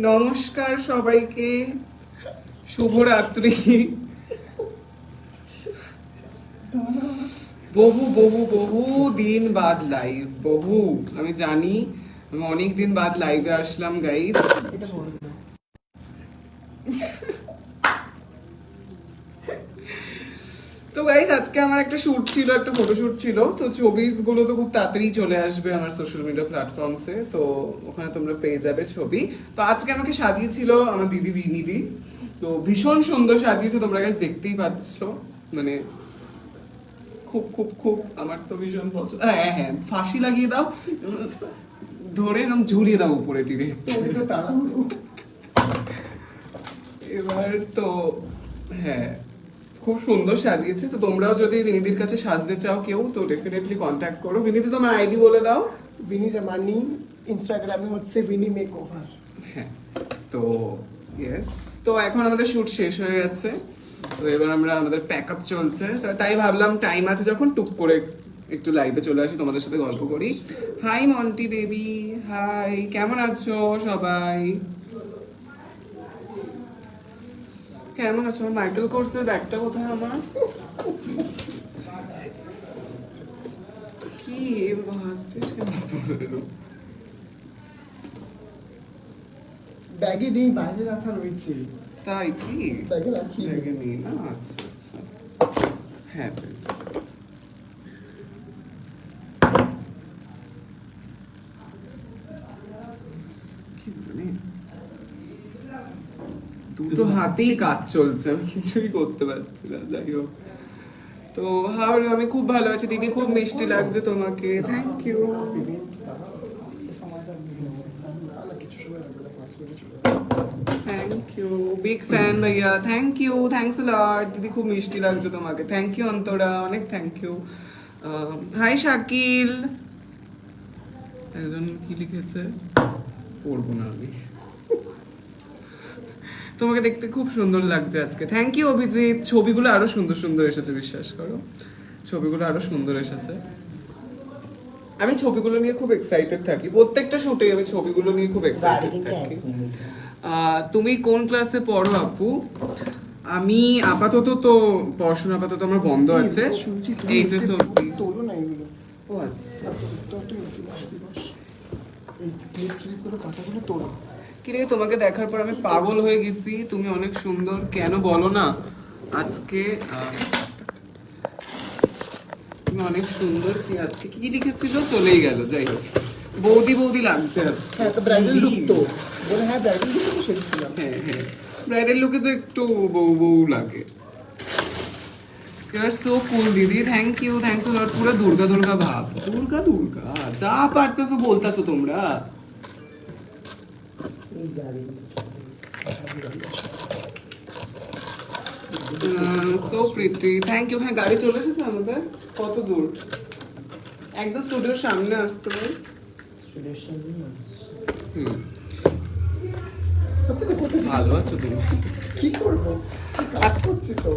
নমস্কার সবাইকে, শুভরাত্রি। বহু বহু বহু দিন বাদ লাইভ, আমি জানি আমি অনেক দিন বাদ লাইভে আসলাম গাইস। তো গাইস আজকে আমার একটা শুট ছিল, একটা ফটোশুট ছিল। তো ছবিস গুলো তো খুব তাড়াতাড়ি চলে আসবে আমার সোশ্যাল মিডিয়া প্ল্যাটফর্মসে, তো ওখানে তোমরা পেয়ে যাবে ছবি। তো আজকে আমাকে সাজিয়েছিল আমার দিদি বিনিদি, তো ভীষণ সুন্দর সাজিয়েছে, তোমরা গাইস দেখতেই পাচ্ছ। মানে খুব খুব খুব আমার তো ভীষণ পছন্দ। হ্যাঁ হ্যাঁ, ফাঁসি লাগিয়ে দাও, ধরে এরকম ঝুলিয়ে দাও উপরে টিরে। এবার তো হ্যাঁ, খুব সুন্দর সাজিয়েছে। তো তোমরাও যদি বিনিদির কাছে সাজতে চাও কেউ, তো ডেফিনেটলি কন্ট্যাক্ট করো। বিনিদি তোমার আইডি বলে দাও। বিনি রামানি, ইনস্টাগ্রামে হচ্ছে বিনি মেকওভার। হ্যাঁ, তো ইয়েস, তো এখন আমাদের শুট শেষ হয়ে গেছে, তো এবার আমরা আমাদের প্যাকআপ চলছে। তো তাই ভাবলাম টাইম আছে যখন, টুক করে একটু লাইভে চলে আসি, তোমাদের সাথে গল্প করি। হাই মন্টি বেবি, হাই, কেমন আছো সবাই? কেমন আছো? মাইকেল কোর্সের ব্যাগটা কোথায় আমার? কি হাসছিস কেন? ব্যাগে নেই, বাইরে রাখা রয়েছে। তাই কি? ব্যাগে রাখি। ব্যাগে নেই না? আচ্ছা আচ্ছা, হ্যাঁ পেয়েছি। কি মানে দুটো হাতেই কাজ চলছে, আমি কিছুই করতে পারছি না। যাই হোক, তো হাওড়ে আমি খুব ভালো আছি দিদি, খুব মিষ্টি লাগছে তোমাকে, thank you. Thank you, big fan ভাইয়া, thank you, thanks a lot দিদি, খুব মিষ্টি লাগছে তোমাকে, থ্যাংক ইউ অন্তরা, অনেক থ্যাংক ইউ। হাই শাকিল, একজন কি লিখেছে পড়বো না আমি। তোমাকে দেখতে খুব সুন্দর লাগছে আজকে, থ্যাংক ইউ অভিজিৎ। ছবিগুলো আরো সুন্দর সুন্দর এসেছে, বিশ্বাস করো, ছবিগুলো আরো সুন্দর এসেছে। আমি ছবিগুলো নিয়ে খুব এক্সাইটেড থাকি, প্রত্যেকটা শুটে আমি ছবিগুলো নিয়ে খুব এক্সাইটেড থাকি। তুমি কোন ক্লাসে পড়ো আপু? আমি আপাতত তো পড়াশোনা আপাতত আমার বন্ধ আছে, এইচএস অবধি। তোলো না এগুলো। ও আচ্ছা, এই ক্লিপ ক্লিপ করে কথাগুলো তোলো। কিরে তোমাকে দেখার পর আমি পাগল হয়ে গেছি, তুমি অনেক সুন্দর, কেন বলো না? আজকে তুমি অনেক সুন্দর, কি আজকে কি লিখেছিল চলেই গেল, যাই হোক বৌদি বৌদি লাগছে আজকে। হ্যাঁ, তো ব্রাইডাল লুক তো বলে, হ্যাঁ ব্রাইডাল লুক তো সেজেছিলাম। হ্যাঁ হ্যাঁ, ব্রাইডাল লুকে তো একটু বউ বউ লাগে। ইউ আর সো কুল দিদি, থ্যাংক ইউ, থ্যাঙ্কস আ লট। পুরো দুর্গা দুর্গা ভাব, দুর্গা দুর্গা যা পারতেছো বলতাছো তোমরা। So pretty, thank you. হ্যাঁ গাড়ি চলে এসেছে আমাদের, কত দূর? একদম স্টুডিওর সামনে আসতে হবে। হুম, ভালো আছো তুমি? কি করবো, কাজ করছি তো।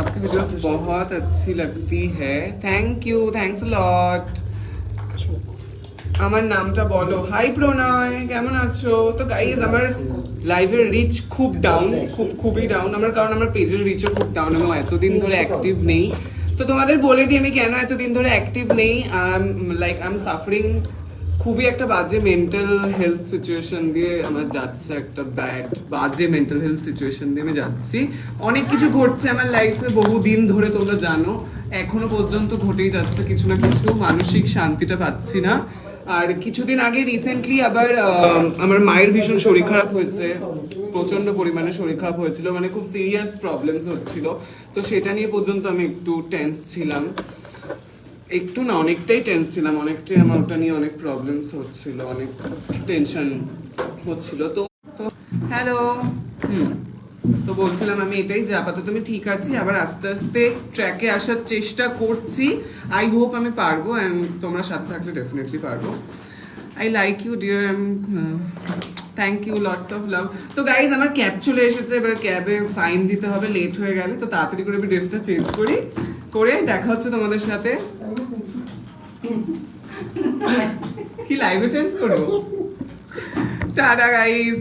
आपकी वीडियोस बहुत अच्छी लगती है, thank you, thanks a lot. আমার নামটা বলো। হাই প্রণয়, কেমন আছো? তো গাইজ আমার লাইভের রিচ খুব ডাউন, খুবই ডাউন আমার, কারণ আমার পেজের রিচও খুব ডাউন, আমি এতদিন ধরে অ্যাক্টিভ নেই। তো তোমাদের বলে দিই আমি কেন এতদিন ধরে অ্যাক্টিভ নেই। লাইক আই এম সাফারিং খুবই একটা বাজে মেন্টাল হেলথ সিচুয়েশন দিয়ে আমার যাচ্ছে, একটা বাজে মেন্টাল হেলথ সিচুয়েশন দিয়ে আমি যাচ্ছি। অনেক কিছু ঘটছে আমার লাইফে বহুদিন ধরে, তোমরা জানো, এখনো পর্যন্ত ঘটেই যাচ্ছে কিছু না কিছু, মানসিক শান্তিটা পাচ্ছি না। আর কিছুদিন আগে রিসেন্টলি আবার আমার মায়ের ভীষণ শরীর খারাপ হয়েছে, প্রচন্ড পরিমাণে শরীর খারাপ হয়েছিল, মানে খুব সিরিয়াস প্রবলেমস হচ্ছিল। তো সেটা নিয়ে পর্যন্ত আমি একটু টেন্স ছিলাম, একটু না অনেকটাই টেন্স ছিলাম, অনেকটাই আমার ওটা নিয়ে অনেক প্রবলেমস হচ্ছিল, অনেক টেনশন হচ্ছিল। তো তো হ্যালো, তো বলছিলাম আমি এটাই যে আপাতত আমি ঠিক আছি, আবার আস্তে আস্তে ট্র্যাকে আসার চেষ্টা করছি। আই হোপ আমি পারবো, অ্যান্ড তোমরা সাথে থাকলে ডেফিনেটলি পারবো। I like you dear, thank you, lots of love. তো গাইজ আমার ক্যাব চলে এসেছে, এবার ক্যাবে ফাইন দিতে হবে লেট হয়ে গেলে, তো তাড়াতাড়ি করে আমি ড্রেসটা চেঞ্জ করি, করে দেখা হচ্ছে তোমাদের সাথে। কি লাইভে চেঞ্জ করবো? Tata guys,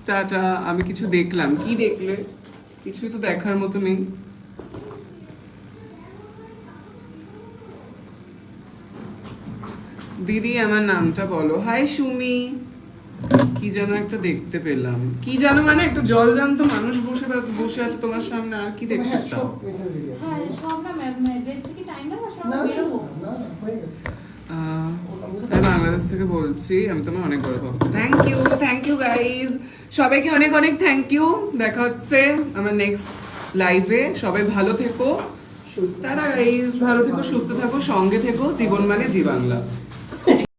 tata. আমি কিছু দেখলাম, কি দেখলে? কিছুই তো দেখার মতো নেই। দিদি আমার নামটা বলো। হাই সুমি। কি যেন একটা দেখতে পেলাম, কি জানো মানে একটা জলজান্ত মানুষ বসে বসে আছে তোমার সামনে, আর কি দেখতে হ্যাঁ, চাও? সব মেটাল ভিডিও। হ্যাঁ সব না ম্যাম ড্রেসটা কি টাইম না সব না, বেরোবো না, না, হয়ে গেছে। আমি বাংলাদেশ থেকে বলছি, আমি তোমার অনেক বড় ভক্ত। থ্যাংক ইউ গাইজ, সবাইকে অনেক অনেক থ্যাংক ইউ। দেখা হচ্ছে আমার নেক্সট লাইভে। সবাই ভালো থেকো। সুস্থ। টাটা গাইজ, ভালো থেকো, সুস্থ থাকো, সঙ্গে থেকো। জীবন মানে জি বাংলা।